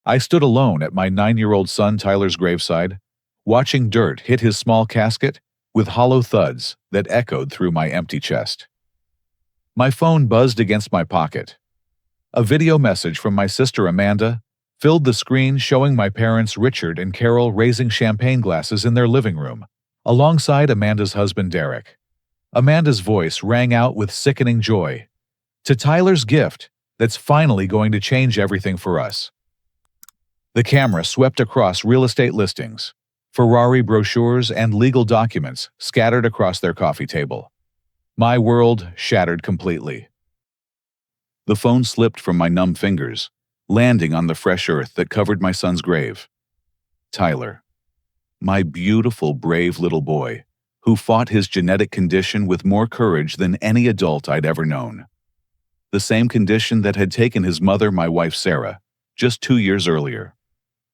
I stood alone at my 9-year-old son Tyler's graveside, watching dirt hit his small casket with hollow thuds that echoed through my empty chest. My phone buzzed against my pocket. A video message from my sister Amanda filled the screen, showing my parents Richard and Carol raising champagne glasses in their living room, alongside Amanda's husband Derek. Amanda's voice rang out with sickening joy. "To Tyler's gift that's finally going to change everything for us." The camera swept across real estate listings, Ferrari brochures, and legal documents scattered across their coffee table. My world shattered completely. The phone slipped from my numb fingers, landing on the fresh earth that covered my son's grave. Tyler. My beautiful, brave little boy, who fought his genetic condition with more courage than any adult I'd ever known. The same condition that had taken his mother, my wife Sarah, just 2 years earlier.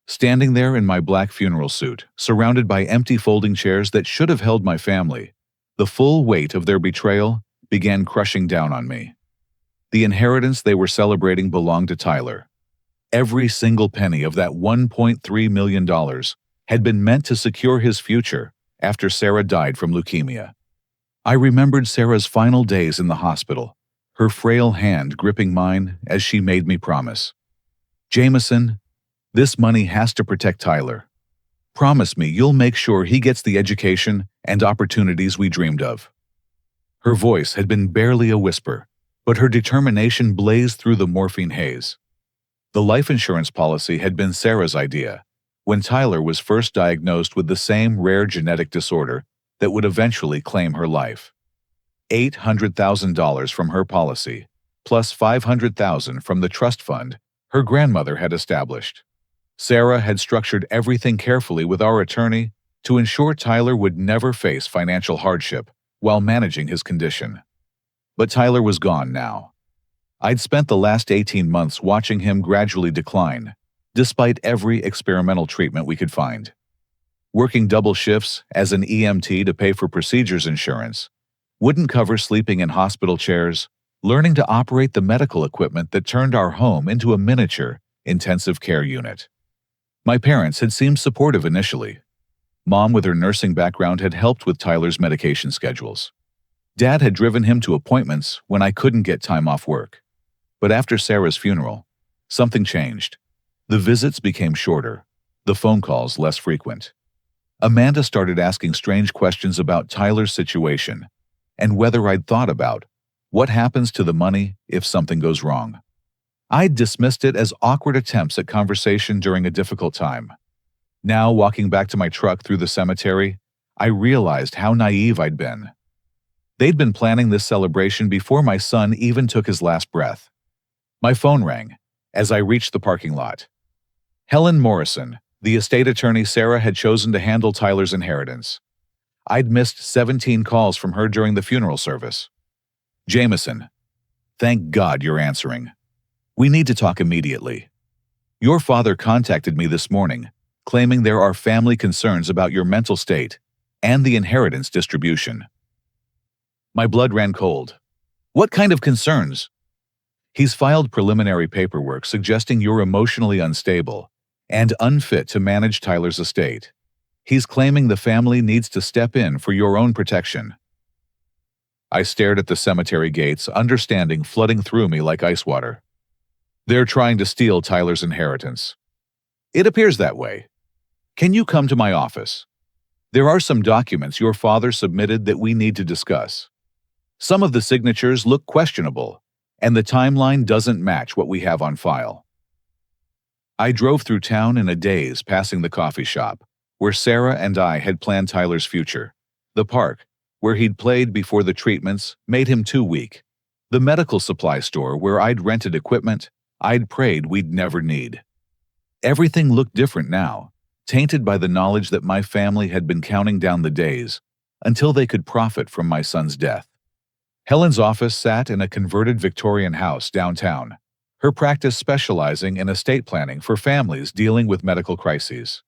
Standing there in my black funeral suit, surrounded by empty folding chairs that should have held my family, the full weight of their betrayal began crushing down on me. The inheritance they were celebrating belonged to Tyler. Every single penny of that $1.3 million had been meant to secure his future after Sarah died from leukemia. I remembered Sarah's final days in the hospital, her frail hand gripping mine as she made me promise. "Jameson, this money has to protect Tyler. Promise me you'll make sure he gets the education and opportunities we dreamed of." Her voice had been barely a whisper, but her determination blazed through the morphine haze. The life insurance policy had been Sarah's idea when Tyler was first diagnosed with the same rare genetic disorder that would eventually claim her life. $800,000 from her policy, plus $500,000 from the trust fund her grandmother had established. Sarah had structured everything carefully with our attorney to ensure Tyler would never face financial hardship while managing his condition. But Tyler was gone now. I'd spent the last 18 months watching him gradually decline, despite every experimental treatment we could find. Working double shifts as an EMT to pay for procedures insurance, wouldn't cover sleeping in hospital chairs, learning to operate the medical equipment that turned our home into a miniature intensive care unit. My parents had seemed supportive initially. Mom, with her nursing background, had helped with Tyler's medication schedules. Dad had driven him to appointments when I couldn't get time off work. But after Sarah's funeral, something changed. The visits became shorter, the phone calls less frequent. Amanda started asking strange questions about Tyler's situation and whether I'd thought about what happens to the money if something goes wrong. I'd dismissed it as awkward attempts at conversation during a difficult time. Now, walking back to my truck through the cemetery, I realized how naive I'd been. They'd been planning this celebration before my son even took his last breath. My phone rang as I reached the parking lot. Helen Morrison, the estate attorney Sarah had chosen to handle Tyler's inheritance. I'd missed 17 calls from her during the funeral service. "Jameson, thank God you're answering. We need to talk immediately. Your father contacted me this morning, claiming there are family concerns about your mental state and the inheritance distribution." My blood ran cold. "What kind of concerns?" "He's filed preliminary paperwork suggesting you're emotionally unstable and unfit to manage Tyler's estate. He's claiming the family needs to step in for your own protection." I stared at the cemetery gates, understanding flooding through me like ice water. "They're trying to steal Tyler's inheritance." "It appears that way. Can you come to my office? There are some documents your father submitted that we need to discuss. Some of the signatures look questionable, and the timeline doesn't match what we have on file." I drove through town in a daze, passing the coffee shop, where Sarah and I had planned Tyler's future, the park, where he'd played before the treatments made him too weak, the medical supply store where I'd rented equipment I'd prayed we'd never need. Everything looked different now, tainted by the knowledge that my family had been counting down the days until they could profit from my son's death. Helen's office sat in a converted Victorian house downtown, her practice specializing in estate planning for families dealing with medical crises.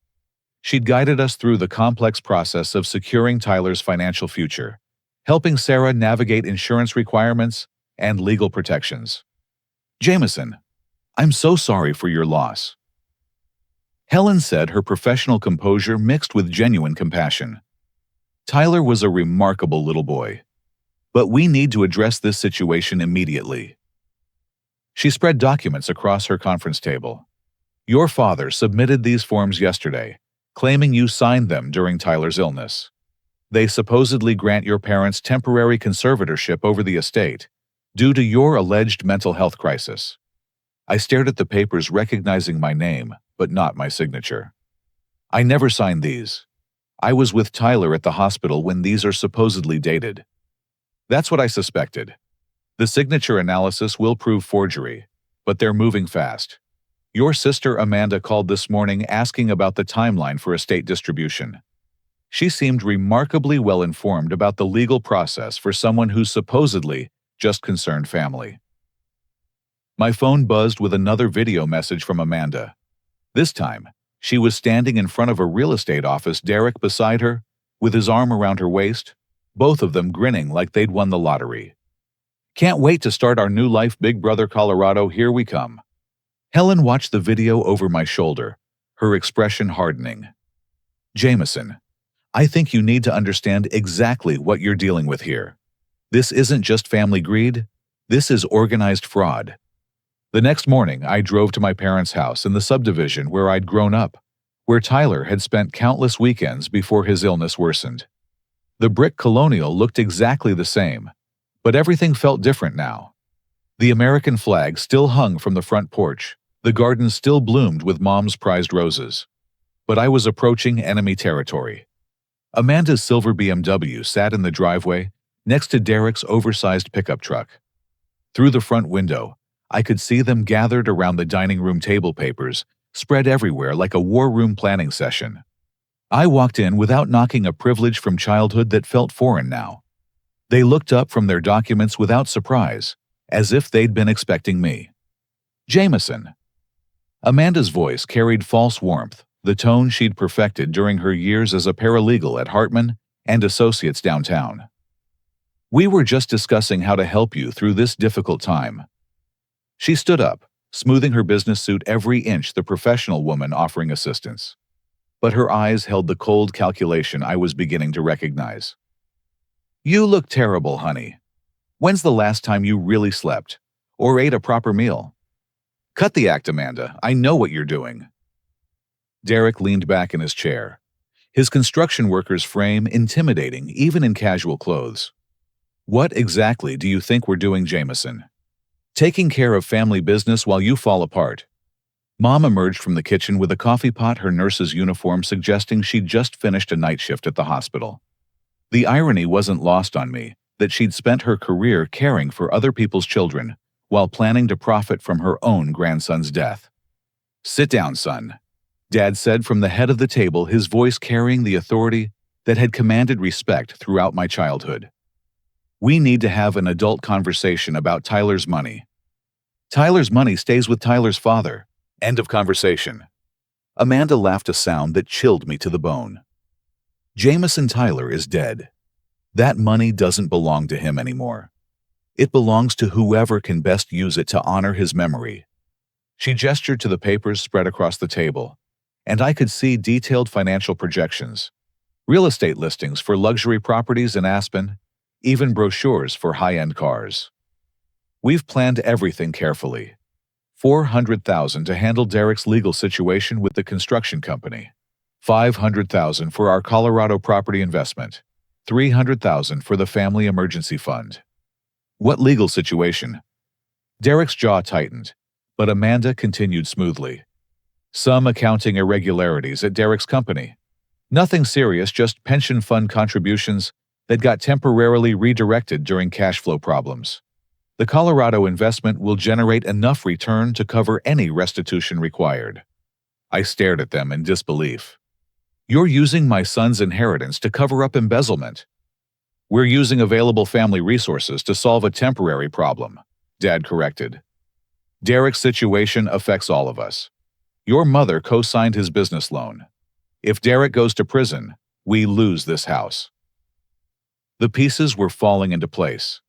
She'd guided us through the complex process of securing Tyler's financial future, helping Sarah navigate insurance requirements and legal protections. "Jameson, I'm so sorry for your loss." Helen said, her professional composure mixed with genuine compassion. Tyler was a remarkable little boy. But we need to address this situation immediately. She spread documents across her conference table. Your father submitted these forms yesterday, claiming you signed them during Tyler's illness. They supposedly grant your parents temporary conservatorship over the estate due to your alleged mental health crisis. I stared at the papers, recognizing my name, but not my signature. I never signed these. I was with Tyler at the hospital when these are supposedly dated. That's what I suspected. The signature analysis will prove forgery, but they're moving fast. Your sister Amanda called this morning asking about the timeline for estate distribution. She seemed remarkably well informed about the legal process for someone who's supposedly just concerned family. My phone buzzed with another video message from Amanda. This time, she was standing in front of a real estate office, Derek beside her, with his arm around her waist, both of them grinning like they'd won the lottery. Can't wait to start our new life, Big Brother Colorado, here we come. Helen watched the video over my shoulder, her expression hardening. Jameson, I think you need to understand exactly what you're dealing with here. This isn't just family greed, this is organized fraud. The next morning, I drove to my parents' house in the subdivision where I'd grown up, where Tyler had spent countless weekends before his illness worsened. The brick colonial looked exactly the same, but everything felt different now. The American flag still hung from the front porch, the garden still bloomed with Mom's prized roses. But I was approaching enemy territory. Amanda's silver BMW sat in the driveway, next to Derek's oversized pickup truck. Through the front window, I could see them gathered around the dining room table, papers spread everywhere like a war room planning session. I walked in without knocking, a privilege from childhood that felt foreign now. They looked up from their documents without surprise, as if they'd been expecting me. Jameson. Amanda's voice carried false warmth, the tone she'd perfected during her years as a paralegal at Hartman and Associates downtown. We were just discussing how to help you through this difficult time. She stood up, smoothing her business suit every inch, the professional woman offering assistance. But her eyes held the cold calculation I was beginning to recognize. You look terrible, honey. When's the last time you really slept? Or ate a proper meal? Cut the act, Amanda. I know what you're doing. Derek leaned back in his chair, his construction worker's frame intimidating even in casual clothes. What exactly do you think we're doing, Jameson? Taking care of family business while you fall apart. Mom emerged from the kitchen with a coffee pot, her nurse's uniform suggesting she'd just finished a night shift at the hospital. The irony wasn't lost on me that she'd spent her career caring for other people's children while planning to profit from her own grandson's death. Sit down, son, Dad said from the head of the table, his voice carrying the authority that had commanded respect throughout my childhood. We need to have an adult conversation about Tyler's money. Tyler's money stays with Tyler's father. End of conversation. Amanda laughed, a sound that chilled me to the bone. Jameson Tyler is dead. That money doesn't belong to him anymore. It belongs to whoever can best use it to honor his memory. She gestured to the papers spread across the table, and I could see detailed financial projections, real estate listings for luxury properties in Aspen, even brochures for high-end cars. We've planned everything carefully. $400,000 to handle Derek's legal situation with the construction company, $500,000 for our Colorado property investment, $300,000 for the family emergency fund. What legal situation? Derek's jaw tightened, but Amanda continued smoothly. Some accounting irregularities at Derek's company. Nothing serious, just pension fund contributions that got temporarily redirected during cash flow problems. The Colorado investment will generate enough return to cover any restitution required. I stared at them in disbelief. You're using my son's inheritance to cover up embezzlement. We're using available family resources to solve a temporary problem, Dad corrected. Derek's situation affects all of us. Your mother co-signed his business loan. If Derek goes to prison, we lose this house. The pieces were falling into place.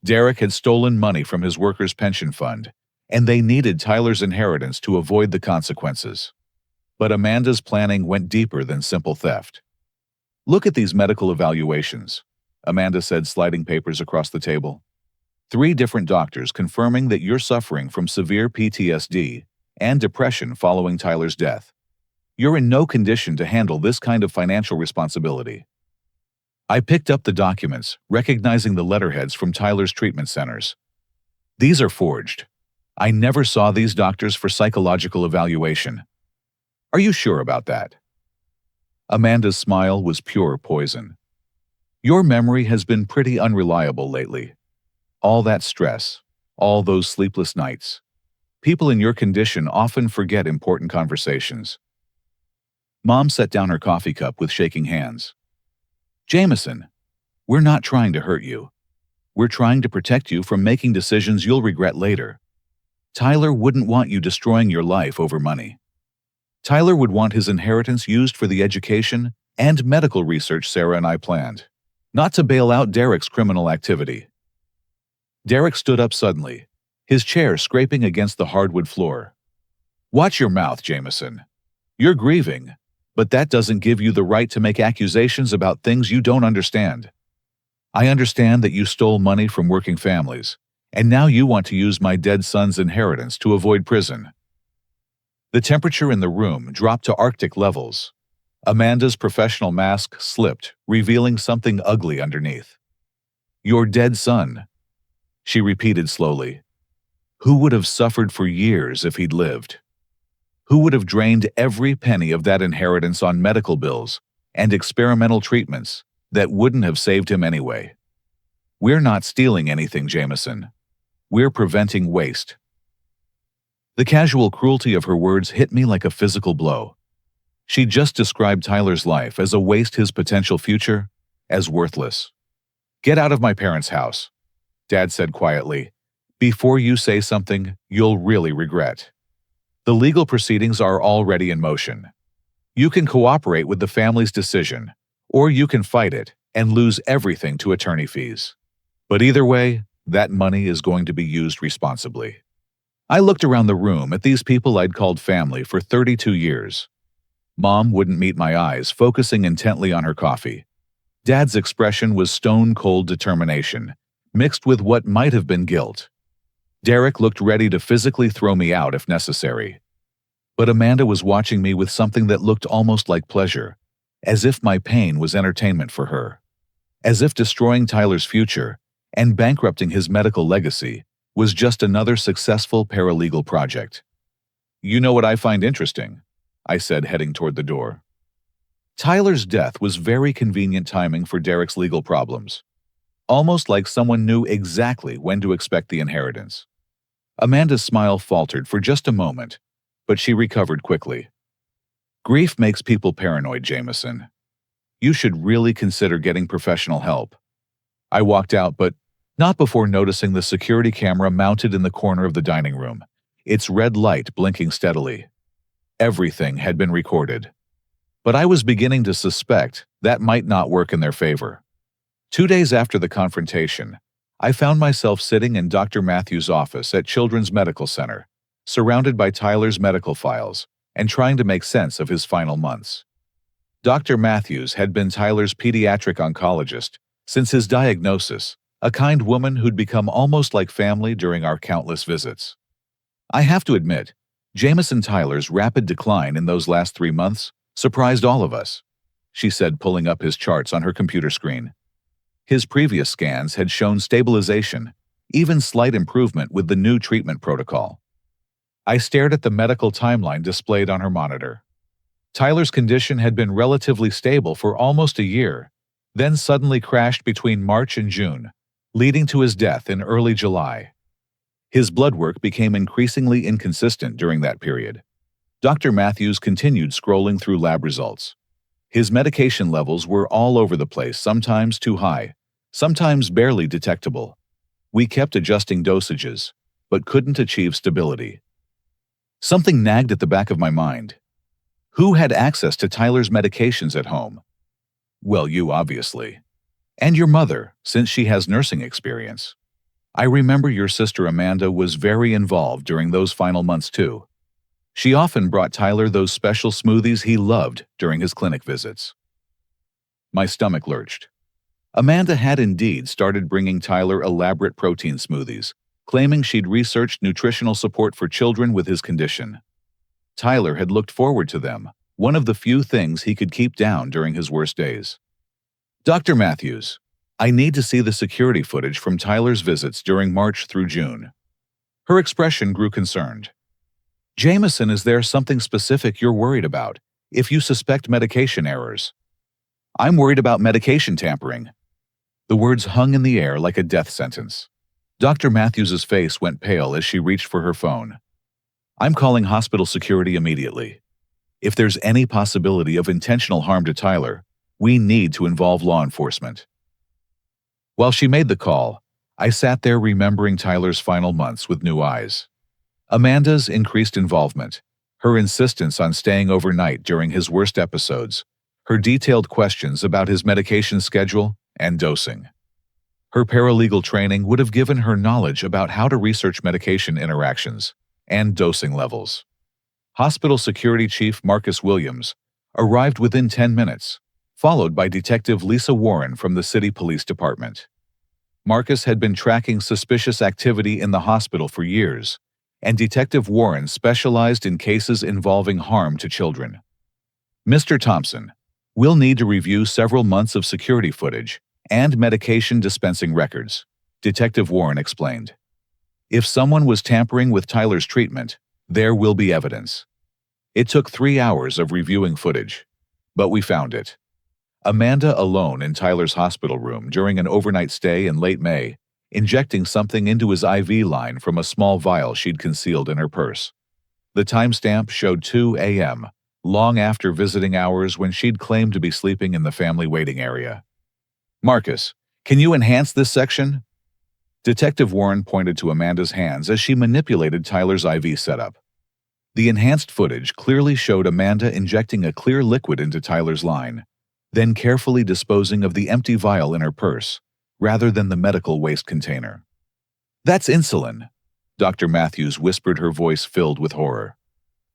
Derek had stolen money from his workers' pension fund, and they needed Tyler's inheritance to avoid the consequences. But Amanda's planning went deeper than simple theft. "Look at these medical evaluations," Amanda said, sliding papers across the table. "3 different doctors confirming that you're suffering from severe PTSD and depression following Tyler's death. You're in no condition to handle this kind of financial responsibility." I picked up the documents, recognizing the letterheads from Tyler's treatment centers. "These are forged. I never saw these doctors for psychological evaluation." "Are you sure about that?" Amanda's smile was pure poison. "Your memory has been pretty unreliable lately. All that stress, all those sleepless nights. People in your condition often forget important conversations." Mom set down her coffee cup with shaking hands. "Jameson, we're not trying to hurt you. We're trying to protect you from making decisions you'll regret later. Tyler wouldn't want you destroying your life over money. Tyler would want his inheritance used for the education and medical research Sarah and I planned, not to bail out Derek's criminal activity." Derek stood up suddenly, his chair scraping against the hardwood floor. "Watch your mouth, Jameson. You're grieving, but that doesn't give you the right to make accusations about things you don't understand. I understand that you stole money from working families, and now you want to use my dead son's inheritance to avoid prison." The temperature in the room dropped to Arctic levels. Amanda's professional mask slipped, revealing something ugly underneath. "Your dead son," she repeated slowly. "Who would have suffered for years if he'd lived? Who would have drained every penny of that inheritance on medical bills and experimental treatments that wouldn't have saved him anyway? We're not stealing anything, Jameson. We're preventing waste." The casual cruelty of her words hit me like a physical blow. She just described Tyler's life as a waste, his potential future as worthless. "Get out of my parents' house," Dad said quietly. "Before you say something you'll really regret. The legal proceedings are already in motion. You can cooperate with the family's decision, or you can fight it and lose everything to attorney fees. But either way, that money is going to be used responsibly." I looked around the room at these people I'd called family for 32 years. Mom wouldn't meet my eyes, focusing intently on her coffee. Dad's expression was stone-cold determination, mixed with what might have been guilt. Derek looked ready to physically throw me out if necessary. But Amanda was watching me with something that looked almost like pleasure, as if my pain was entertainment for her. As if destroying Tyler's future and bankrupting his medical legacy was just another successful paralegal project. "You know what I find interesting?" I said, heading toward the door. Tyler's death was very convenient timing for Derek's legal problems. Almost like someone knew exactly when to expect the inheritance. Amanda's smile faltered for just a moment, but she recovered quickly. "Grief makes people paranoid, Jameson. You should really consider getting professional help." I walked out, but not before noticing the security camera mounted in the corner of the dining room, its red light blinking steadily. Everything had been recorded. But I was beginning to suspect that might not work in their favor. 2 days after the confrontation, I found myself sitting in Dr. Matthews' office at Children's Medical Center, surrounded by Tyler's medical files and trying to make sense of his final months. Dr. Matthews had been Tyler's pediatric oncologist since his diagnosis, a kind woman who'd become almost like family during our countless visits. I have to admit, Jameson Tyler's rapid decline in those last 3 months surprised all of us, she said, pulling up his charts on her computer screen. His previous scans had shown stabilization, even slight improvement with the new treatment protocol. I stared at the medical timeline displayed on her monitor. Tyler's condition had been relatively stable for almost a year, then suddenly crashed between March and June, leading to his death in early July. His blood work became increasingly inconsistent during that period. Dr. Matthews continued scrolling through lab results. His medication levels were all over the place, sometimes too high, sometimes barely detectable. We kept adjusting dosages, but couldn't achieve stability. Something nagged at the back of my mind. Who had access to Tyler's medications at home? Well, you, obviously. And your mother, since she has nursing experience. I remember your sister Amanda was very involved during those final months too. She often brought Tyler those special smoothies he loved during his clinic visits. My stomach lurched. Amanda had indeed started bringing Tyler elaborate protein smoothies, claiming she'd researched nutritional support for children with his condition. Tyler had looked forward to them, one of the few things he could keep down during his worst days. Dr. Matthews, I need to see the security footage from Tyler's visits during March through June. Her expression grew concerned. Jameson, is there something specific you're worried about if you suspect medication errors? I'm worried about medication tampering. The words hung in the air like a death sentence. Dr. Matthews's face went pale as she reached for her phone. I'm calling hospital security immediately. If there's any possibility of intentional harm to Tyler, we need to involve law enforcement. While she made the call, I sat there remembering Tyler's final months with new eyes. Amanda's increased involvement, her insistence on staying overnight during his worst episodes, her detailed questions about his medication schedule and dosing. Her paralegal training would have given her knowledge about how to research medication interactions and dosing levels. Hospital Security Chief Marcus Williams arrived within 10 minutes, followed by Detective Lisa Warren from the City Police Department. Marcus had been tracking suspicious activity in the hospital for years, and Detective Warren specialized in cases involving harm to children. Mr. Thompson, we'll need to review several months of security footage and medication dispensing records, Detective Warren explained. If someone was tampering with Tyler's treatment, there will be evidence. It took 3 hours of reviewing footage, but we found it. Amanda alone in Tyler's hospital room during an overnight stay in late May, injecting something into his IV line from a small vial she'd concealed in her purse. The timestamp showed 2 a.m., long after visiting hours when she'd claimed to be sleeping in the family waiting area. Marcus, can you enhance this section? Detective Warren pointed to Amanda's hands as she manipulated Tyler's IV setup. The enhanced footage clearly showed Amanda injecting a clear liquid into Tyler's line, then carefully disposing of the empty vial in her purse, rather than the medical waste container. That's insulin, Dr. Matthews whispered, her voice filled with horror.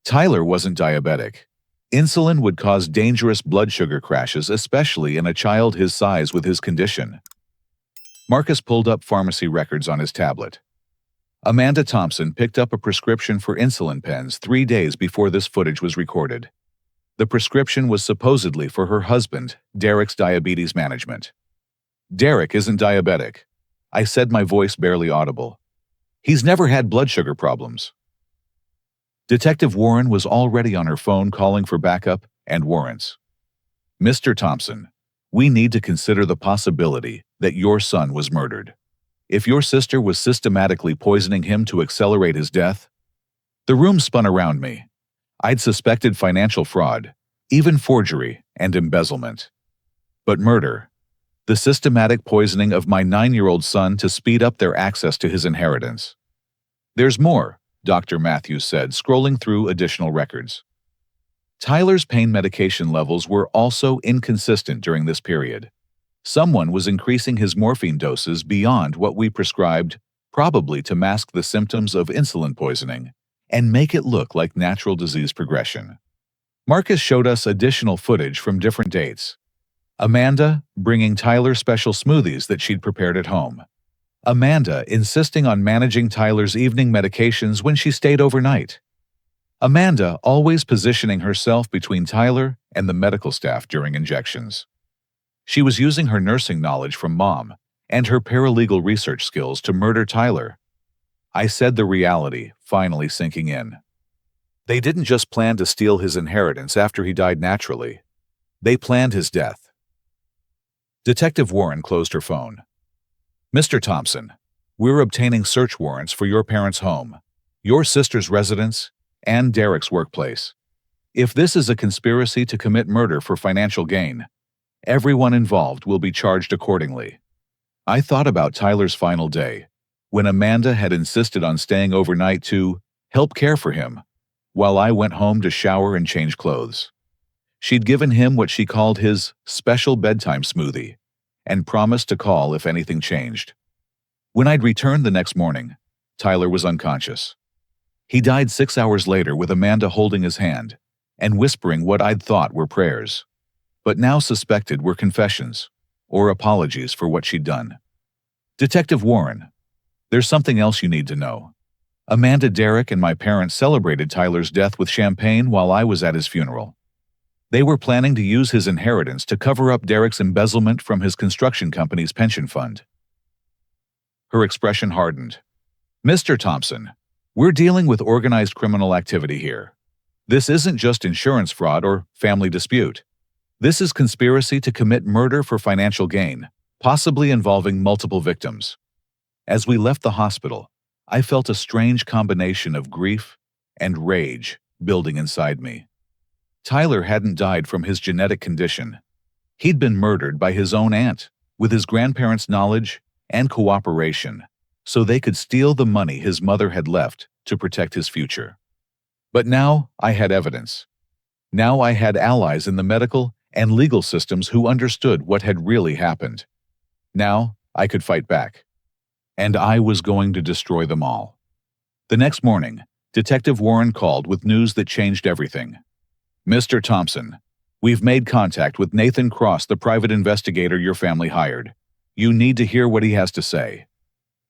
Tyler wasn't diabetic. Insulin would cause dangerous blood sugar crashes, especially in a child his size with his condition. Marcus pulled up pharmacy records on his tablet. Amanda Thompson picked up a prescription for insulin pens 3 days before this footage was recorded. The prescription was supposedly for her husband, Derek's diabetes management. Derek isn't diabetic, I said, my voice barely audible. He's never had blood sugar problems. Detective Warren was already on her phone calling for backup and warrants. Mr. Thompson, we need to consider the possibility that your son was murdered. If your sister was systematically poisoning him to accelerate his death, the room spun around me. I'd suspected financial fraud, even forgery and embezzlement. But murder, the systematic poisoning of my 9-year-old son to speed up their access to his inheritance. There's more, Dr. Matthews said, scrolling through additional records. Tyler's pain medication levels were also inconsistent during this period. Someone was increasing his morphine doses beyond what we prescribed, probably to mask the symptoms of insulin poisoning and make it look like natural disease progression. Marcus showed us additional footage from different dates. Amanda bringing Tyler special smoothies that she'd prepared at home. Amanda insisting on managing Tyler's evening medications when she stayed overnight. Amanda always positioning herself between Tyler and the medical staff during injections. She was using her nursing knowledge from Mom and her paralegal research skills to murder Tyler. I said, the reality finally sinking in. They didn't just plan to steal his inheritance after he died naturally. They planned his death. Detective Warren closed her phone. Mr. Thompson, we're obtaining search warrants for your parents' home, your sister's residence, and Derek's workplace. If this is a conspiracy to commit murder for financial gain, everyone involved will be charged accordingly. I thought about Tyler's final day, when Amanda had insisted on staying overnight to help care for him, while I went home to shower and change clothes. She'd given him what she called his special bedtime smoothie, and promised to call if anything changed. When I'd returned the next morning, Tyler was unconscious. He died 6 hours later with Amanda holding his hand and whispering what I'd thought were prayers, but now suspected were confessions or apologies for what she'd done. Detective Warren, there's something else you need to know. Amanda, Derek, and my parents celebrated Tyler's death with champagne while I was at his funeral. They were planning to use his inheritance to cover up Derek's embezzlement from his construction company's pension fund. Her expression hardened. Mr. Thompson, we're dealing with organized criminal activity here. This isn't just insurance fraud or family dispute. This is conspiracy to commit murder for financial gain, possibly involving multiple victims. As we left the hospital, I felt a strange combination of grief and rage building inside me. Tyler hadn't died from his genetic condition. He'd been murdered by his own aunt, with his grandparents' knowledge and cooperation, so they could steal the money his mother had left to protect his future. But now I had evidence. Now I had allies in the medical and legal systems who understood what had really happened. Now I could fight back. And I was going to destroy them all. The next morning, Detective Warren called with news that changed everything. Mr. Thompson, we've made contact with Nathan Cross, the private investigator your family hired. You need to hear what he has to say.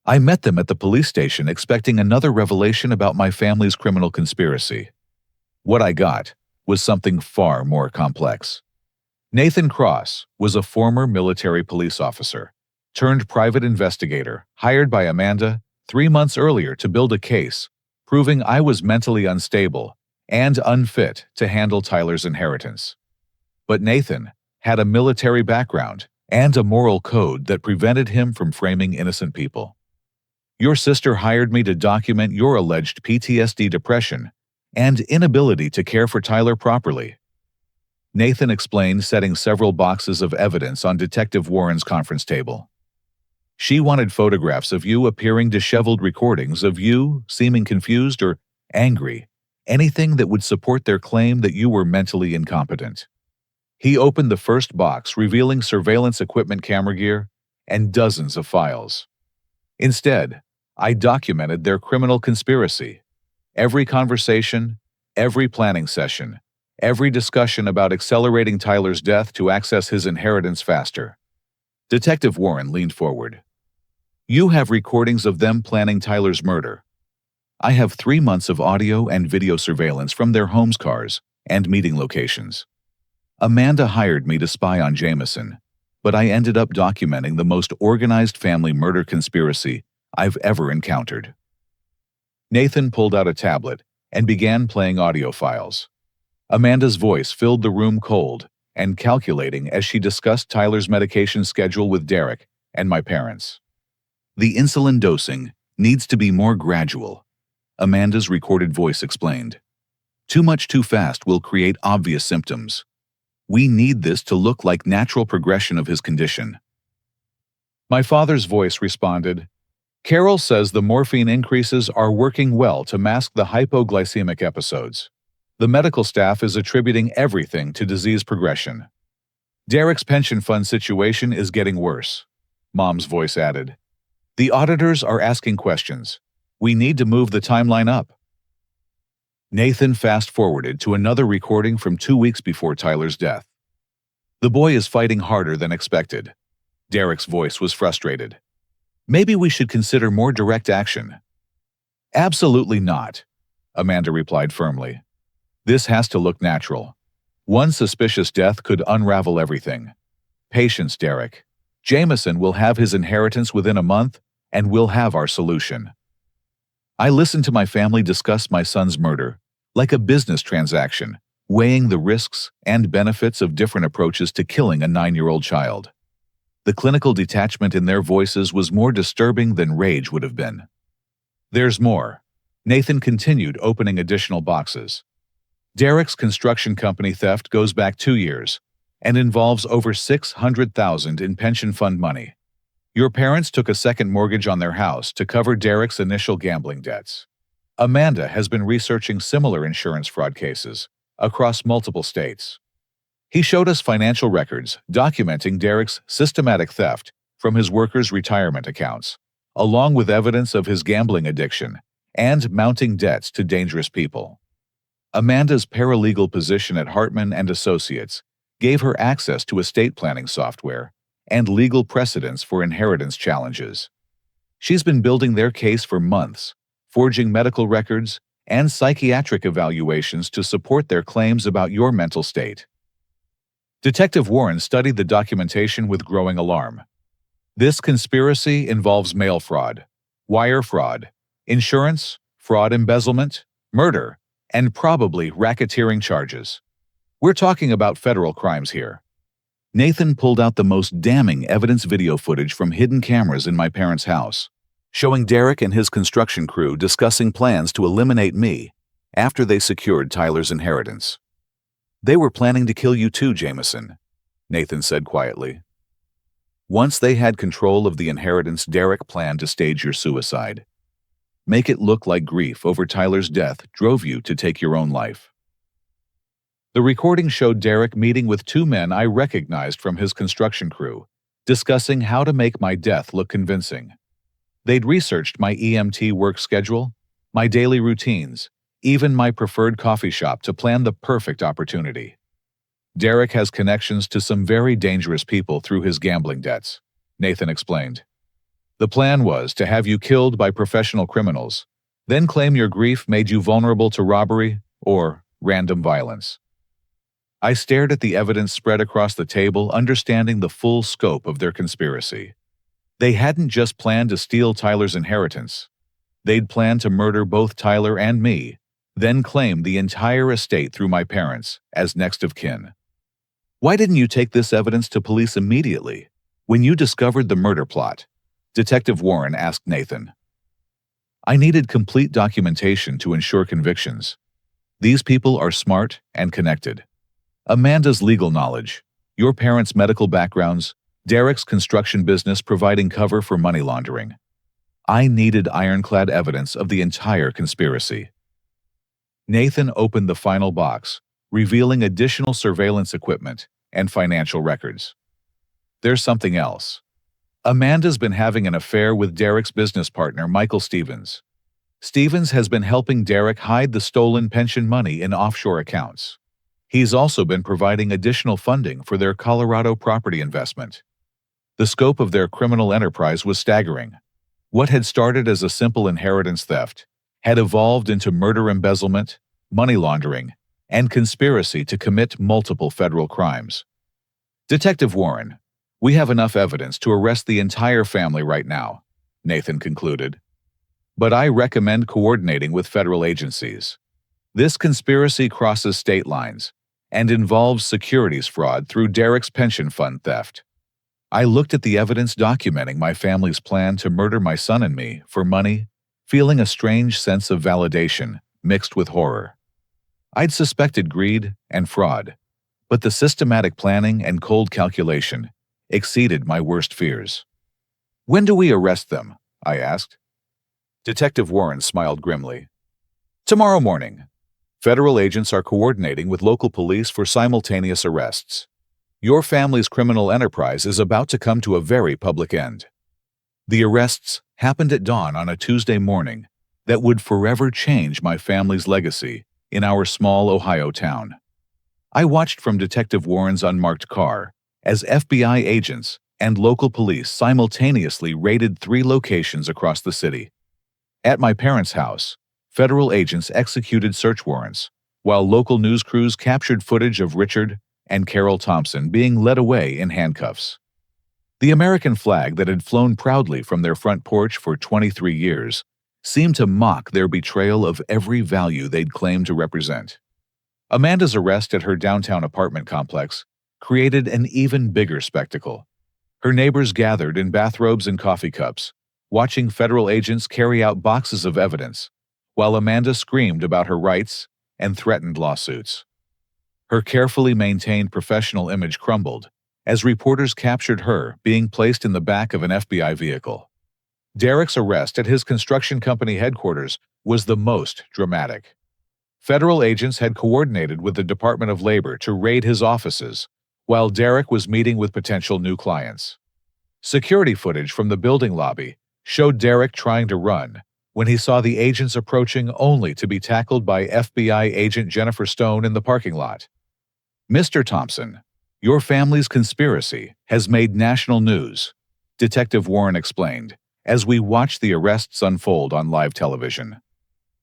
I met them at the police station expecting another revelation about my family's criminal conspiracy. What I got was something far more complex. Nathan Cross was a former military police officer turned private investigator hired by Amanda 3 months earlier to build a case proving I was mentally unstable and unfit to handle Tyler's inheritance. But Nathan had a military background and a moral code that prevented him from framing innocent people. Your sister hired me to document your alleged PTSD, depression, and inability to care for Tyler properly. Nathan explained, setting several boxes of evidence on Detective Warren's conference table. She wanted photographs of you appearing, disheveled recordings of you seeming confused or angry, anything that would support their claim that you were mentally incompetent. He opened the first box, revealing surveillance equipment, camera gear, and dozens of files. Instead, I documented their criminal conspiracy. Every conversation, every planning session, every discussion about accelerating Tyler's death to access his inheritance faster. Detective Warren leaned forward. You have recordings of them planning Tyler's murder. I have 3 months of audio and video surveillance from their homes, cars, and meeting locations. Amanda hired me to spy on Jameson, but I ended up documenting the most organized family murder conspiracy I've ever encountered. Nathan pulled out a tablet and began playing audio files. Amanda's voice filled the room, cold and calculating, as she discussed Tyler's medication schedule with Derek and my parents. The insulin dosing needs to be more gradual, Amanda's recorded voice explained. Too much too fast will create obvious symptoms. We need this to look like natural progression of his condition. My father's voice responded, Carol says the morphine increases are working well to mask the hypoglycemic episodes. The medical staff is attributing everything to disease progression. Derek's pension fund situation is getting worse, Mom's voice added. The auditors are asking questions. We need to move the timeline up. Nathan fast-forwarded to another recording from 2 weeks before Tyler's death. The boy is fighting harder than expected. Derek's voice was frustrated. Maybe we should consider more direct action. Absolutely not, Amanda replied firmly. This has to look natural. One suspicious death could unravel everything. Patience, Derek. Jameson will have his inheritance within a month, and we'll have our solution. I listened to my family discuss my son's murder, like a business transaction, weighing the risks and benefits of different approaches to killing a 9-year-old child. The clinical detachment in their voices was more disturbing than rage would have been. There's more. Nathan continued, opening additional boxes. Derek's construction company theft goes back 2 years and involves over $600,000 in pension fund money. Your parents took a second mortgage on their house to cover Derek's initial gambling debts. Amanda has been researching similar insurance fraud cases across multiple states. He showed us financial records documenting Derek's systematic theft from his workers' retirement accounts, along with evidence of his gambling addiction and mounting debts to dangerous people. Amanda's paralegal position at Hartman and Associates gave her access to estate planning software and legal precedents for inheritance challenges. She's been building their case for months, forging medical records and psychiatric evaluations to support their claims about your mental state. Detective Warren studied the documentation with growing alarm. This conspiracy involves mail fraud, wire fraud, insurance, fraud embezzlement, murder, and probably racketeering charges. We're talking about federal crimes here. Nathan pulled out the most damning evidence video footage from hidden cameras in my parents' house, showing Derek and his construction crew discussing plans to eliminate me after they secured Tyler's inheritance. "They were planning to kill you too, Jameson," Nathan said quietly. "Once they had control of the inheritance, Derek planned to stage your suicide. Make it look like grief over Tyler's death drove you to take your own life." The recording showed Derek meeting with two men I recognized from his construction crew, discussing how to make my death look convincing. They'd researched my EMT work schedule, my daily routines, even my preferred coffee shop to plan the perfect opportunity. "Derek has connections to some very dangerous people through his gambling debts," Nathan explained. "The plan was to have you killed by professional criminals, then claim your grief made you vulnerable to robbery or random violence." I stared at the evidence spread across the table, understanding the full scope of their conspiracy. They hadn't just planned to steal Tyler's inheritance. They'd planned to murder both Tyler and me, then claim the entire estate through my parents as next of kin. "Why didn't you take this evidence to police immediately, when you discovered the murder plot?" Detective Warren asked Nathan. "I needed complete documentation to ensure convictions. These people are smart and connected. Amanda's legal knowledge, your parents' medical backgrounds, Derek's construction business providing cover for money laundering. I needed ironclad evidence of the entire conspiracy." Nathan opened the final box, revealing additional surveillance equipment and financial records. "There's something else. Amanda's been having an affair with Derek's business partner, Michael Stevens. Stevens has been helping Derek hide the stolen pension money in offshore accounts. He's also been providing additional funding for their Colorado property investment. The scope of their criminal enterprise was staggering. What had started as a simple inheritance theft had evolved into murder, embezzlement, money laundering, and conspiracy to commit multiple federal crimes. "Detective Warren, we have enough evidence to arrest the entire family right now," Nathan concluded. "But I recommend coordinating with federal agencies. This conspiracy crosses state lines and involves securities fraud through Derek's pension fund theft. I looked at the evidence documenting my family's plan to murder my son and me for money, feeling a strange sense of validation mixed with horror. I'd suspected greed and fraud, but the systematic planning and cold calculation exceeded my worst fears." "When do we arrest them?" I asked. Detective Warren smiled grimly. "Tomorrow morning. Federal agents are coordinating with local police for simultaneous arrests. Your family's criminal enterprise is about to come to a very public end." The arrests happened at dawn on a Tuesday morning that would forever change my family's legacy in our small Ohio town. I watched from Detective Warren's unmarked car as FBI agents and local police simultaneously raided 3 locations across the city. At my parents' house, federal agents executed search warrants, while local news crews captured footage of Richard and Carol Thompson being led away in handcuffs. The American flag that had flown proudly from their front porch for 23 years seemed to mock their betrayal of every value they'd claimed to represent. Amanda's arrest at her downtown apartment complex created an even bigger spectacle. Her neighbors gathered in bathrobes and coffee cups, watching federal agents carry out boxes of evidence, while Amanda screamed about her rights and threatened lawsuits. Her carefully maintained professional image crumbled as reporters captured her being placed in the back of an FBI vehicle. Derek's arrest at his construction company headquarters was the most dramatic. Federal agents had coordinated with the Department of Labor to raid his offices, while Derek was meeting with potential new clients. Security footage from the building lobby showed Derek trying to run, when he saw the agents approaching only to be tackled by FBI agent Jennifer Stone in the parking lot. "Mr. Thompson, your family's conspiracy has made national news," Detective Warren explained, as we watched the arrests unfold on live television.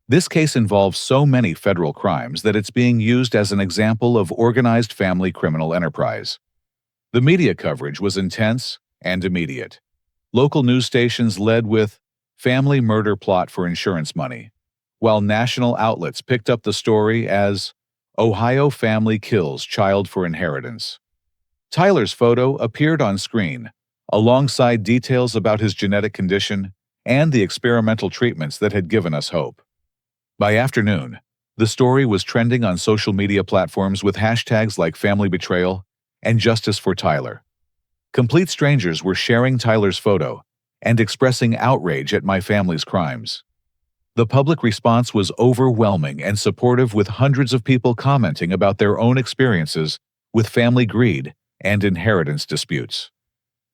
"This case involves so many federal crimes that it's being used as an example of organized family criminal enterprise." The media coverage was intense and immediate. Local news stations led with "family murder plot for insurance money," while national outlets picked up the story as "Ohio family kills child for inheritance." Tyler's photo appeared on screen, alongside details about his genetic condition and the experimental treatments that had given us hope. By afternoon, the story was trending on social media platforms with hashtags like family betrayal and justice for Tyler. Complete strangers were sharing Tyler's photo and expressing outrage at my family's crimes. The public response was overwhelming and supportive, with hundreds of people commenting about their own experiences with family greed and inheritance disputes.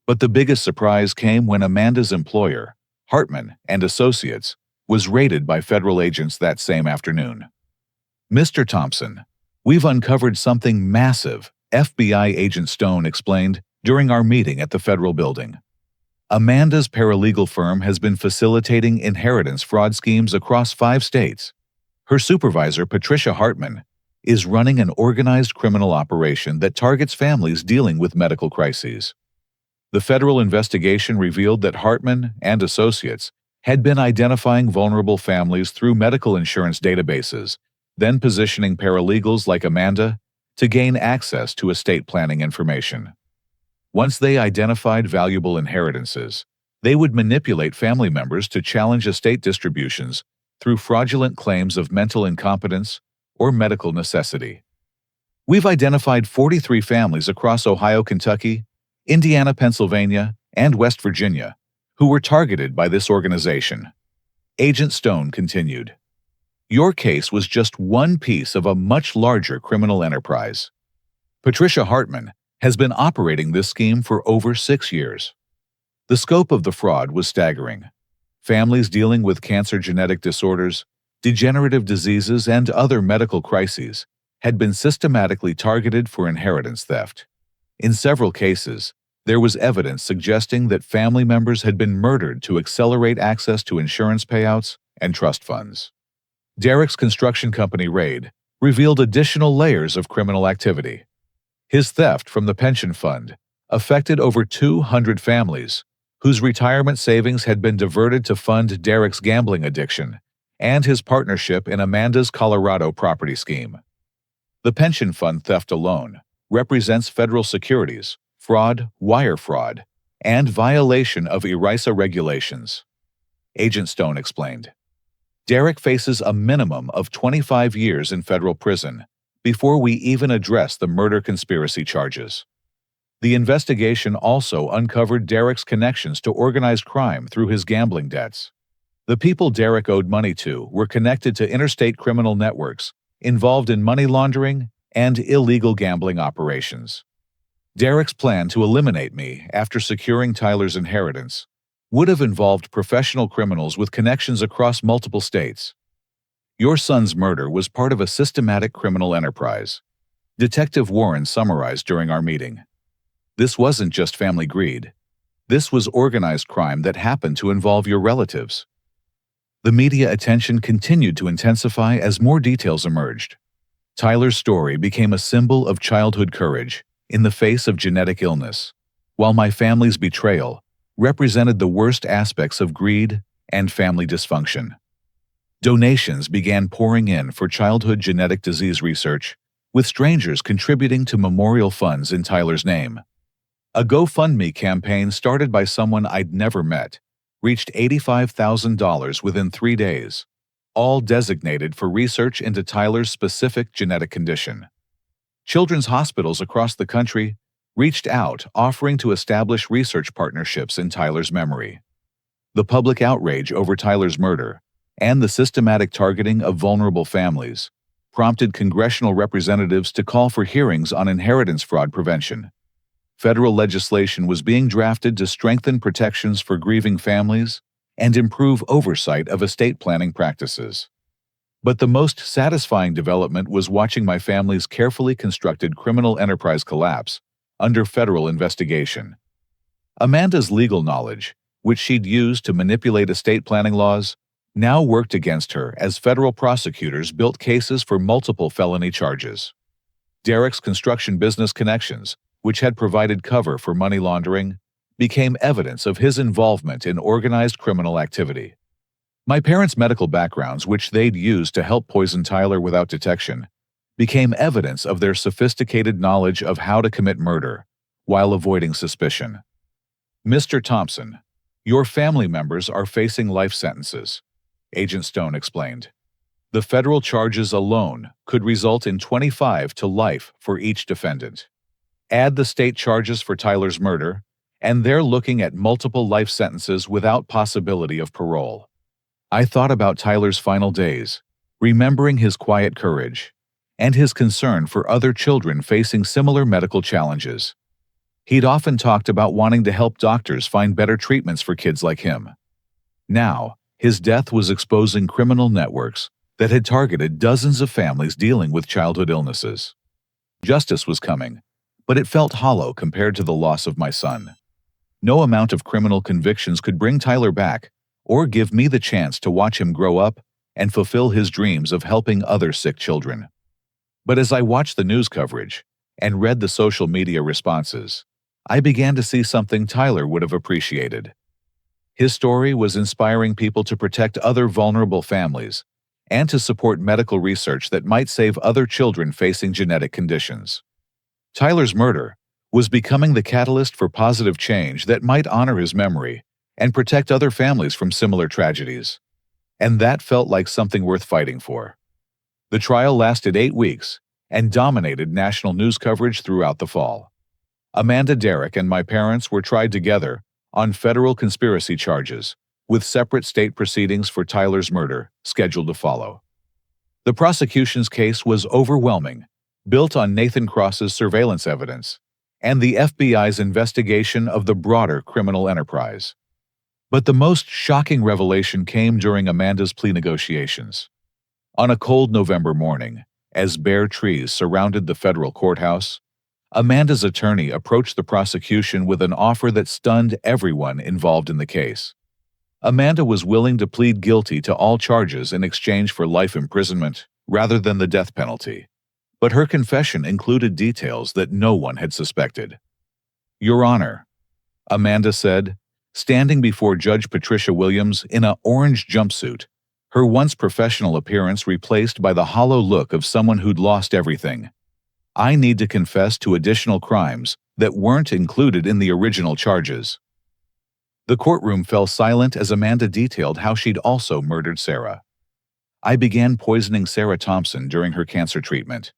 But the biggest surprise came when Amanda's employer, Hartman and Associates, was raided by federal agents that same afternoon. "Mr. Thompson, we've uncovered something massive," FBI agent Stone explained during our meeting at the federal building. "Amanda's paralegal firm has been facilitating inheritance fraud schemes across 5 states. Her supervisor, Patricia Hartman, is running an organized criminal operation that targets families dealing with medical crises." The federal investigation revealed that Hartman and Associates had been identifying vulnerable families through medical insurance databases, then positioning paralegals like Amanda to gain access to estate planning information. Once they identified valuable inheritances, they would manipulate family members to challenge estate distributions through fraudulent claims of mental incompetence or medical necessity. "We've identified 43 families across Ohio, Kentucky, Indiana, Pennsylvania, and West Virginia who were targeted by this organization," Agent Stone continued. "Your case was just one piece of a much larger criminal enterprise. Patricia Hartman has been operating this scheme for over 6 years. The scope of the fraud was staggering. Families dealing with cancer, genetic disorders, degenerative diseases, and other medical crises had been systematically targeted for inheritance theft. In several cases, there was evidence suggesting that family members had been murdered to accelerate access to insurance payouts and trust funds." Derek's construction company raid revealed additional layers of criminal activity. His theft from the pension fund affected over 200 families, whose retirement savings had been diverted to fund Derek's gambling addiction and his partnership in Amanda's Colorado property scheme. The pension fund theft alone represents federal securities, fraud, wire fraud, and violation of ERISA regulations, Agent Stone explained. Derek faces a minimum of 25 years in federal prison before we even address the murder conspiracy charges. The investigation also uncovered Derek's connections to organized crime through his gambling debts. The people Derek owed money to were connected to interstate criminal networks involved in money laundering and illegal gambling operations. Derek's plan to eliminate me after securing Tyler's inheritance would have involved professional criminals with connections across multiple states. "Your son's murder was part of a systematic criminal enterprise," Detective Warren summarized during our meeting. "This wasn't just family greed. This was organized crime that happened to involve your relatives." The media attention continued to intensify as more details emerged. Tyler's story became a symbol of childhood courage in the face of genetic illness, while my family's betrayal represented the worst aspects of greed and family dysfunction. Donations began pouring in for childhood genetic disease research, with strangers contributing to memorial funds in Tyler's name. A GoFundMe campaign started by someone I'd never met reached $85,000 within 3 days, all designated for research into Tyler's specific genetic condition. Children's hospitals across the country reached out, offering to establish research partnerships in Tyler's memory. The public outrage over Tyler's murder and the systematic targeting of vulnerable families prompted congressional representatives to call for hearings on inheritance fraud prevention. Federal legislation was being drafted to strengthen protections for grieving families and improve oversight of estate planning practices. But the most satisfying development was watching my family's carefully constructed criminal enterprise collapse under federal investigation. Amanda's legal knowledge, which she'd used to manipulate estate planning laws, now worked against her as federal prosecutors built cases for multiple felony charges. Derek's construction business connections, which had provided cover for money laundering, became evidence of his involvement in organized criminal activity. My parents' medical backgrounds, which they'd used to help poison Tyler without detection, became evidence of their sophisticated knowledge of how to commit murder while avoiding suspicion. "Mr. Thompson, your family members are facing life sentences," Agent Stone explained. "The federal charges alone could result in 25 to life for each defendant. Add the state charges for Tyler's murder, and they're looking at multiple life sentences without possibility of parole." I thought about Tyler's final days, remembering his quiet courage and his concern for other children facing similar medical challenges. He'd often talked about wanting to help doctors find better treatments for kids like him. Now, his death was exposing criminal networks that had targeted dozens of families dealing with childhood illnesses. Justice was coming, but it felt hollow compared to the loss of my son. No amount of criminal convictions could bring Tyler back or give me the chance to watch him grow up and fulfill his dreams of helping other sick children. But as I watched the news coverage and read the social media responses, I began to see something Tyler would have appreciated. His story was inspiring people to protect other vulnerable families and to support medical research that might save other children facing genetic conditions. Tyler's murder was becoming the catalyst for positive change that might honor his memory and protect other families from similar tragedies. And that felt like something worth fighting for. The trial lasted 8 weeks and dominated national news coverage throughout the fall. Amanda, Derek, and my parents were tried together on federal conspiracy charges, with separate state proceedings for Tyler's murder scheduled to follow. The prosecution's case was overwhelming, built on Nathan Cross's surveillance evidence and the FBI's investigation of the broader criminal enterprise. But the most shocking revelation came during Amanda's plea negotiations. On a cold November morning, as bare trees surrounded the federal courthouse, Amanda's attorney approached the prosecution with an offer that stunned everyone involved in the case. Amanda was willing to plead guilty to all charges in exchange for life imprisonment rather than the death penalty, but her confession included details that no one had suspected. "Your Honor," Amanda said, standing before Judge Patricia Williams in an orange jumpsuit, her once professional appearance replaced by the hollow look of someone who'd lost everything. "I need to confess to additional crimes that weren't included in the original charges." The courtroom fell silent as Amanda detailed how she'd also murdered Sarah. "I began poisoning Sarah Thompson during her cancer treatment."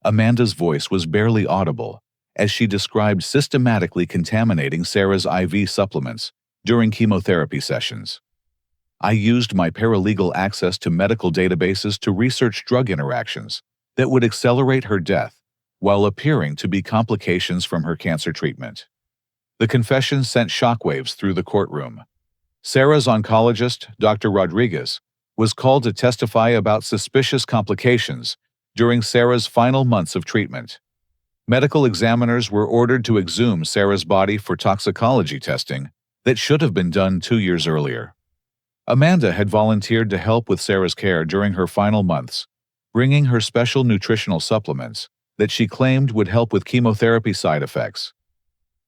Amanda's voice was barely audible as she described systematically contaminating Sarah's IV supplements during chemotherapy sessions. "I used my paralegal access to medical databases to research drug interactions that would accelerate her death while appearing to be complications from her cancer treatment." The confession sent shockwaves through the courtroom. Sarah's oncologist, Dr. Rodriguez, was called to testify about suspicious complications during Sarah's final months of treatment. Medical examiners were ordered to exhume Sarah's body for toxicology testing that should have been done 2 years earlier. Amanda had volunteered to help with Sarah's care during her final months, bringing her special nutritional supplements that she claimed would help with chemotherapy side effects.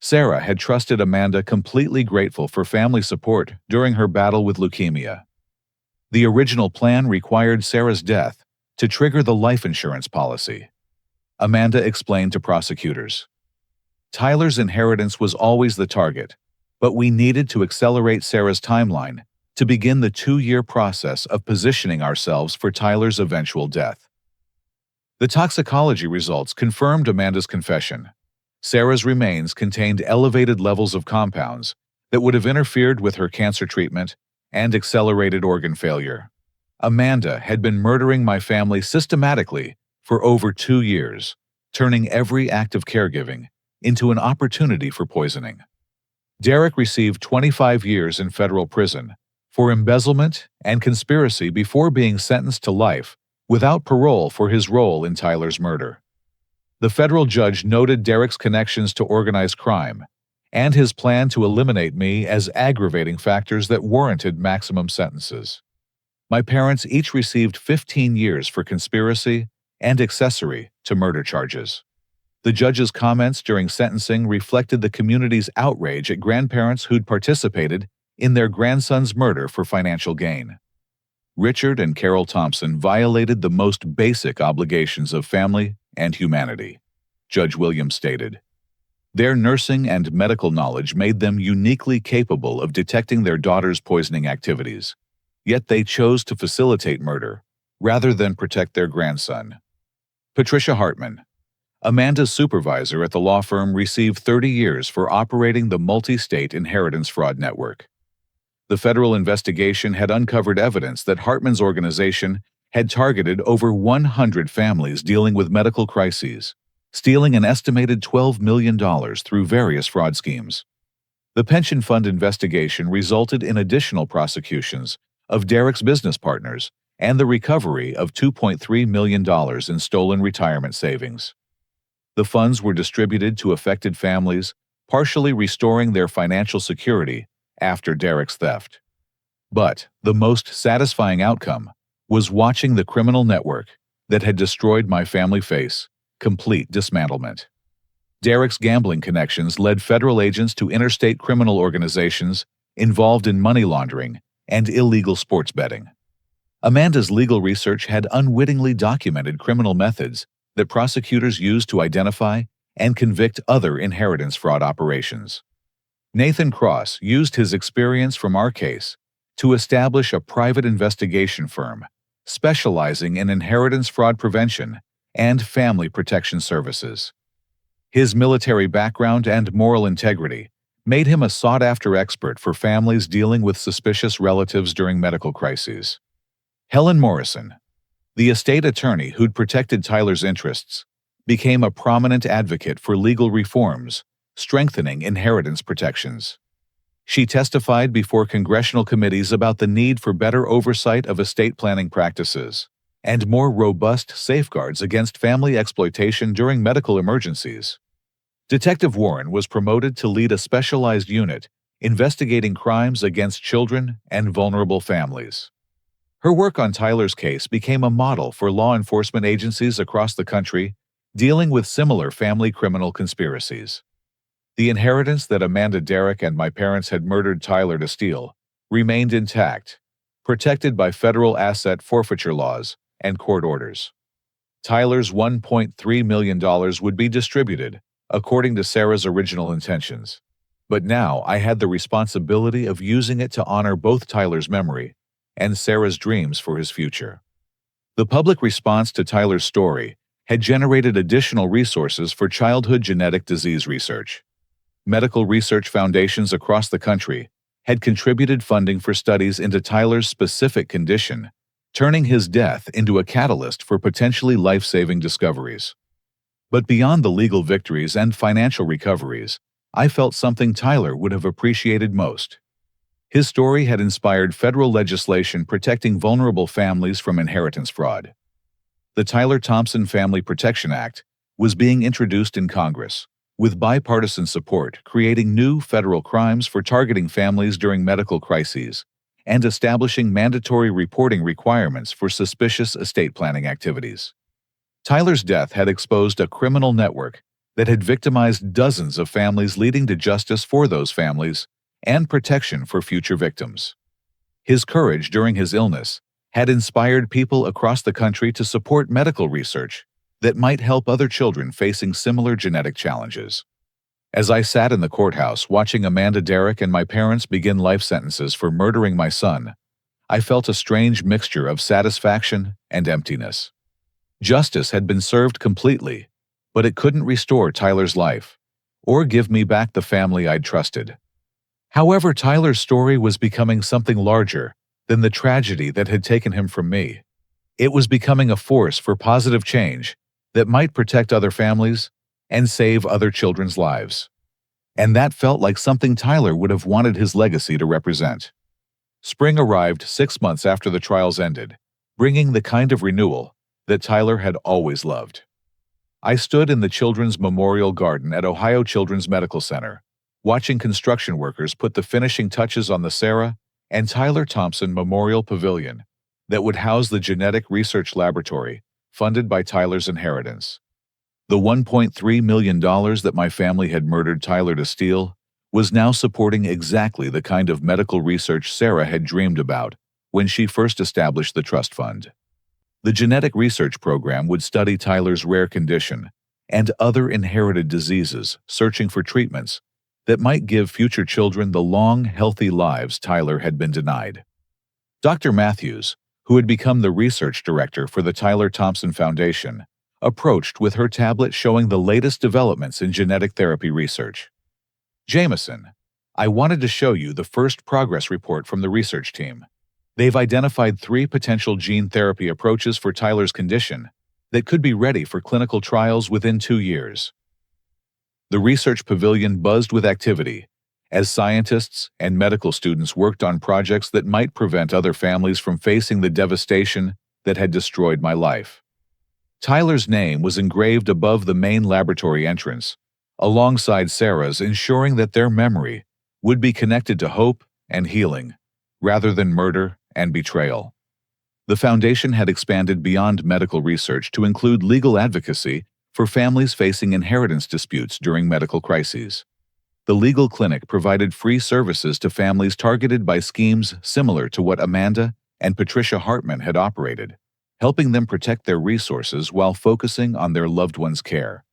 Sarah had trusted Amanda, completely grateful for family support during her battle with leukemia. The original plan required Sarah's death to trigger the life insurance policy. Amanda explained to prosecutors. "Tyler's inheritance was always the target, but we needed to accelerate Sarah's timeline to begin the 2-year process of positioning ourselves for Tyler's eventual death." The toxicology results confirmed Amanda's confession. Sarah's remains contained elevated levels of compounds that would have interfered with her cancer treatment and accelerated organ failure. Amanda had been murdering my family systematically for over 2 years, turning every act of caregiving into an opportunity for poisoning. Derek received 25 years in federal prison for embezzlement and conspiracy before being sentenced to life without parole for his role in Tyler's murder. The federal judge noted Derek's connections to organized crime and his plan to eliminate me as aggravating factors that warranted maximum sentences. My parents each received 15 years for conspiracy and accessory to murder charges. The judge's comments during sentencing reflected the community's outrage at grandparents who'd participated in their grandson's murder for financial gain. Richard and Carol Thompson violated the most basic obligations of family and humanity, Judge Williams stated. Their nursing and medical knowledge made them uniquely capable of detecting their daughter's poisoning activities, yet they chose to facilitate murder rather than protect their grandson. Patricia Hartman, Amanda's supervisor at the law firm, received 30 years for operating the multi-state inheritance fraud network. The federal investigation had uncovered evidence that Hartman's organization had targeted over 100 families dealing with medical crises, stealing an estimated $12 million through various fraud schemes. The pension fund investigation resulted in additional prosecutions of Derek's business partners and the recovery of $2.3 million in stolen retirement savings. The funds were distributed to affected families, partially restoring their financial security after Derek's theft. But the most satisfying outcome was watching the criminal network that had destroyed my family face complete dismantlement. Derek's gambling connections led federal agents to interstate criminal organizations involved in money laundering and illegal sports betting. Amanda's legal research had unwittingly documented criminal methods that prosecutors used to identify and convict other inheritance fraud operations. Nathan Cross used his experience from our case to establish a private investigation firm specializing in inheritance fraud prevention and family protection services. His military background and moral integrity made him a sought-after expert for families dealing with suspicious relatives during medical crises. Helen Morrison, the estate attorney who'd protected Tyler's interests, became a prominent advocate for legal reforms, strengthening inheritance protections. She testified before congressional committees about the need for better oversight of estate planning practices and more robust safeguards against family exploitation during medical emergencies. Detective Warren was promoted to lead a specialized unit investigating crimes against children and vulnerable families. Her work on Tyler's case became a model for law enforcement agencies across the country dealing with similar family criminal conspiracies. The inheritance that Amanda Derek and my parents had murdered Tyler to steal remained intact, protected by federal asset forfeiture laws and court orders. Tyler's $1.3 million would be distributed, according to Sarah's original intentions. But now I had the responsibility of using it to honor both Tyler's memory and Sarah's dreams for his future. The public response to Tyler's story had generated additional resources for childhood genetic disease research. Medical research foundations across the country had contributed funding for studies into Tyler's specific condition, turning his death into a catalyst for potentially life-saving discoveries. But beyond the legal victories and financial recoveries, I felt something Tyler would have appreciated most. His story had inspired federal legislation protecting vulnerable families from inheritance fraud. The Tyler Thompson Family Protection Act was being introduced in Congress, with bipartisan support creating new federal crimes for targeting families during medical crises and establishing mandatory reporting requirements for suspicious estate planning activities. Tyler's death had exposed a criminal network that had victimized dozens of families, leading to justice for those families and protection for future victims. His courage during his illness had inspired people across the country to support medical research that might help other children facing similar genetic challenges. As I sat in the courthouse watching Amanda Derek and my parents begin life sentences for murdering my son, I felt a strange mixture of satisfaction and emptiness. Justice had been served completely, but it couldn't restore Tyler's life or give me back the family I'd trusted. However, Tyler's story was becoming something larger than the tragedy that had taken him from me. It was becoming a force for positive change that might protect other families and save other children's lives. And that felt like something Tyler would have wanted his legacy to represent. Spring arrived 6 months after the trials ended, bringing the kind of renewal that Tyler had always loved. I stood in the Children's Memorial Garden at Ohio Children's Medical Center, watching construction workers put the finishing touches on the Sarah and Tyler Thompson Memorial Pavilion that would house the genetic research laboratory funded by Tyler's inheritance. The $1.3 million that my family had murdered Tyler to steal was now supporting exactly the kind of medical research Sarah had dreamed about when she first established the trust fund. The genetic research program would study Tyler's rare condition and other inherited diseases, searching for treatments that might give future children the long, healthy lives Tyler had been denied. Dr. Matthews, who had become the research director for the Tyler Thompson Foundation, approached with her tablet showing the latest developments in genetic therapy research. "Jameson, I wanted to show you the first progress report from the research team. They've identified 3 potential gene therapy approaches for Tyler's condition that could be ready for clinical trials within 2 years." The research pavilion buzzed with activity as scientists and medical students worked on projects that might prevent other families from facing the devastation that had destroyed my life. Tyler's name was engraved above the main laboratory entrance, alongside Sarah's, ensuring that their memory would be connected to hope and healing, rather than murder and betrayal. The foundation had expanded beyond medical research to include legal advocacy for families facing inheritance disputes during medical crises. The legal clinic provided free services to families targeted by schemes similar to what Amanda and Patricia Hartman had operated, helping them protect their resources while focusing on their loved ones' care.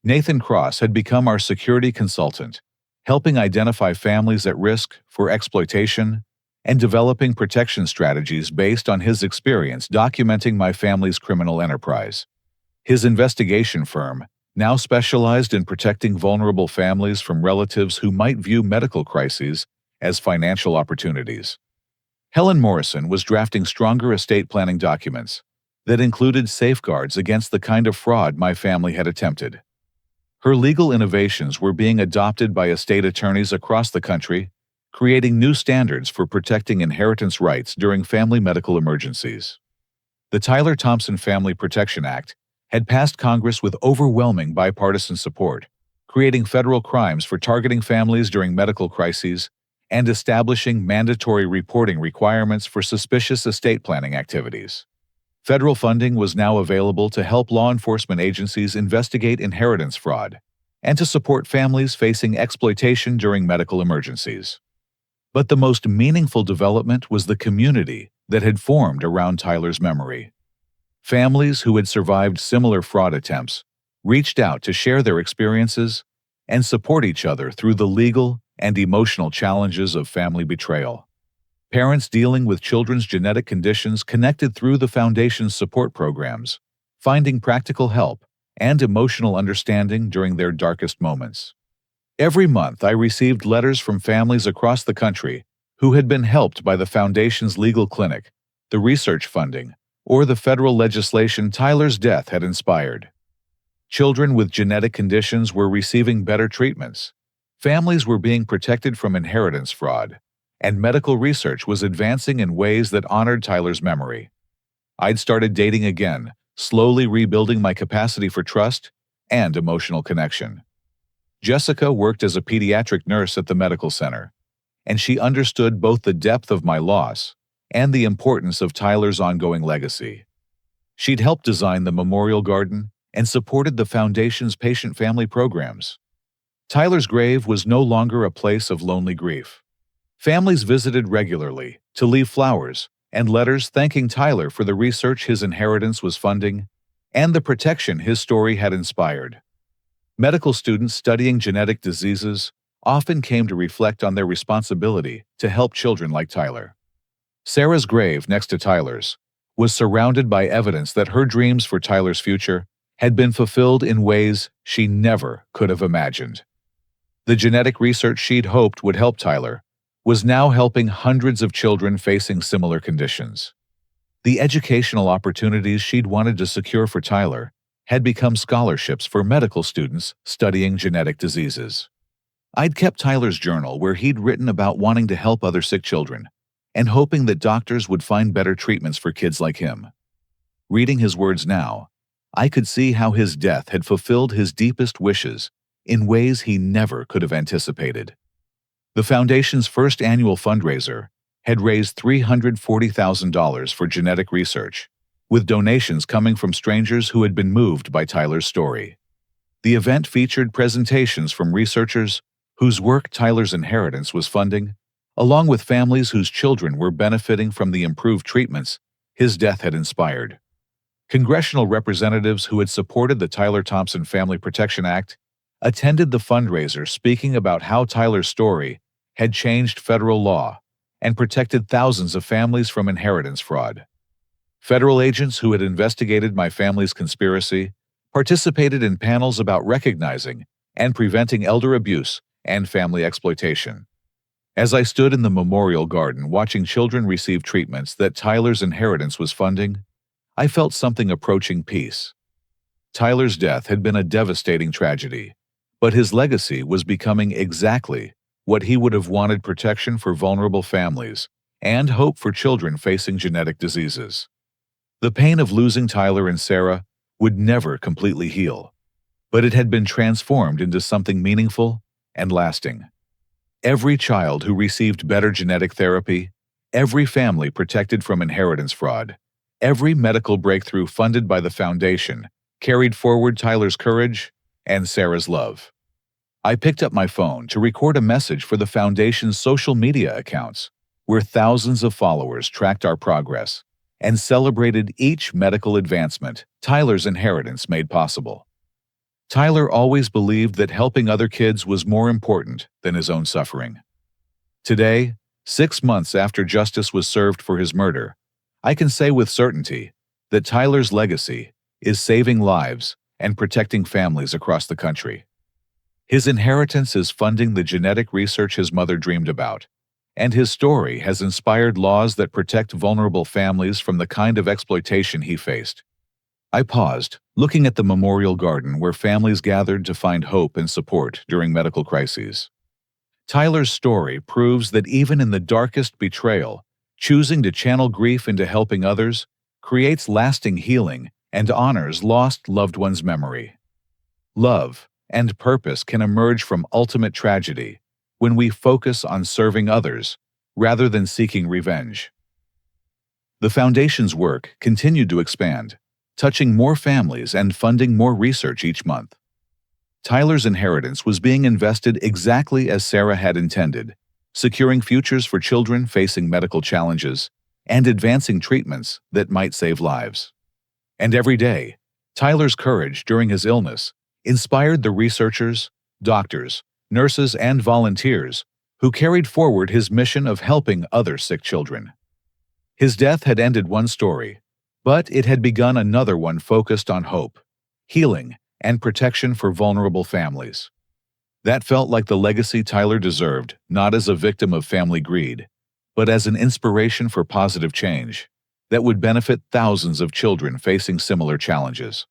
Nathan Cross had become our security consultant, helping identify families at risk for exploitation and developing protection strategies based on his experience documenting my family's criminal enterprise. His investigation firm now specialized in protecting vulnerable families from relatives who might view medical crises as financial opportunities. Helen Morrison was drafting stronger estate planning documents that included safeguards against the kind of fraud my family had attempted. Her legal innovations were being adopted by estate attorneys across the country, creating new standards for protecting inheritance rights during family medical emergencies. The Tyler Thompson Family Protection Act had passed Congress with overwhelming bipartisan support, creating federal crimes for targeting families during medical crises and establishing mandatory reporting requirements for suspicious estate planning activities. Federal funding was now available to help law enforcement agencies investigate inheritance fraud and to support families facing exploitation during medical emergencies. But the most meaningful development was the community that had formed around Tyler's memory. Families who had survived similar fraud attempts reached out to share their experiences and support each other through the legal and emotional challenges of family betrayal. Parents dealing with children's genetic conditions connected through the Foundation's support programs, finding practical help and emotional understanding during their darkest moments. Every month, I received letters from families across the country who had been helped by the Foundation's legal clinic, the research funding, or the federal legislation Tyler's death had inspired. Children with genetic conditions were receiving better treatments, families were being protected from inheritance fraud, and medical research was advancing in ways that honored Tyler's memory. I'd started dating again, slowly rebuilding my capacity for trust and emotional connection. Jessica worked as a pediatric nurse at the medical center, and she understood both the depth of my loss and the importance of Tyler's ongoing legacy. She'd helped design the memorial garden and supported the Foundation's patient-family programs. Tyler's grave was no longer a place of lonely grief. Families visited regularly to leave flowers and letters thanking Tyler for the research his inheritance was funding and the protection his story had inspired. Medical students studying genetic diseases often came to reflect on their responsibility to help children like Tyler. Sarah's grave, next to Tyler's, was surrounded by evidence that her dreams for Tyler's future had been fulfilled in ways she never could have imagined. The genetic research she'd hoped would help Tyler was now helping hundreds of children facing similar conditions. The educational opportunities she'd wanted to secure for Tyler had become scholarships for medical students studying genetic diseases. I'd kept Tyler's journal where he'd written about wanting to help other sick children, and hoping that doctors would find better treatments for kids like him. Reading his words now, I could see how his death had fulfilled his deepest wishes in ways he never could have anticipated. The foundation's first annual fundraiser had raised $340,000 for genetic research, with donations coming from strangers who had been moved by Tyler's story. The event featured presentations from researchers whose work Tyler's inheritance was funding, along with families whose children were benefiting from the improved treatments his death had inspired. Congressional representatives who had supported the Tyler Thompson Family Protection Act attended the fundraiser, speaking about how Tyler's story had changed federal law and protected thousands of families from inheritance fraud. Federal agents who had investigated my family's conspiracy participated in panels about recognizing and preventing elder abuse and family exploitation. As I stood in the memorial garden watching children receive treatments that Tyler's inheritance was funding, I felt something approaching peace. Tyler's death had been a devastating tragedy, but his legacy was becoming exactly what he would have wanted: protection for vulnerable families and hope for children facing genetic diseases. The pain of losing Tyler and Sarah would never completely heal, but it had been transformed into something meaningful and lasting. Every child who received better genetic therapy, every family protected from inheritance fraud, every medical breakthrough funded by the foundation carried forward Tyler's courage and Sarah's love. I picked up my phone to record a message for the foundation's social media accounts, where thousands of followers tracked our progress and celebrated each medical advancement Tyler's inheritance made possible. Tyler always believed that helping other kids was more important than his own suffering. Today, 6 months after justice was served for his murder, I can say with certainty that Tyler's legacy is saving lives and protecting families across the country. His inheritance is funding the genetic research his mother dreamed about, and his story has inspired laws that protect vulnerable families from the kind of exploitation he faced. I paused, looking at the memorial garden where families gathered to find hope and support during medical crises. Tyler's story proves that even in the darkest betrayal, choosing to channel grief into helping others creates lasting healing and honors lost loved ones' memory. Love and purpose can emerge from ultimate tragedy when we focus on serving others rather than seeking revenge. The foundation's work continued to expand, touching more families and funding more research each month. Tyler's inheritance was being invested exactly as Sarah had intended, securing futures for children facing medical challenges and advancing treatments that might save lives. And every day, Tyler's courage during his illness inspired the researchers, doctors, nurses, and volunteers who carried forward his mission of helping other sick children. His death had ended one story, but it had begun another one focused on hope, healing, and protection for vulnerable families. That felt like the legacy Tyler deserved, not as a victim of family greed, but as an inspiration for positive change that would benefit thousands of children facing similar challenges.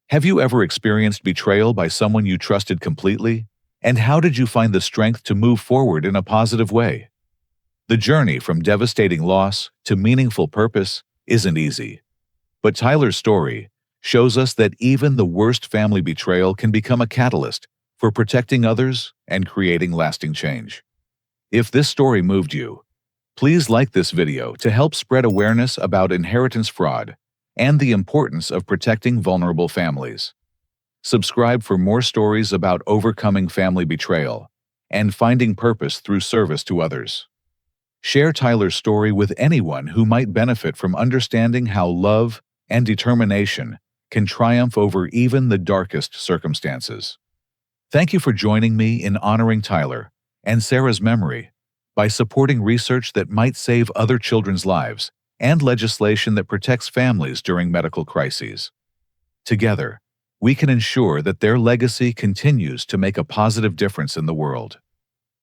Have you ever experienced betrayal by someone you trusted completely? And how did you find the strength to move forward in a positive way? The journey from devastating loss to meaningful purpose isn't easy. But Tyler's story shows us that even the worst family betrayal can become a catalyst for protecting others and creating lasting change. If this story moved you, please like this video to help spread awareness about inheritance fraud and the importance of protecting vulnerable families. Subscribe for more stories about overcoming family betrayal and finding purpose through service to others. Share Tyler's story with anyone who might benefit from understanding how love and determination can triumph over even the darkest circumstances. Thank you for joining me in honoring Tyler and Sarah's memory by supporting research that might save other children's lives and legislation that protects families during medical crises. Together, we can ensure that their legacy continues to make a positive difference in the world.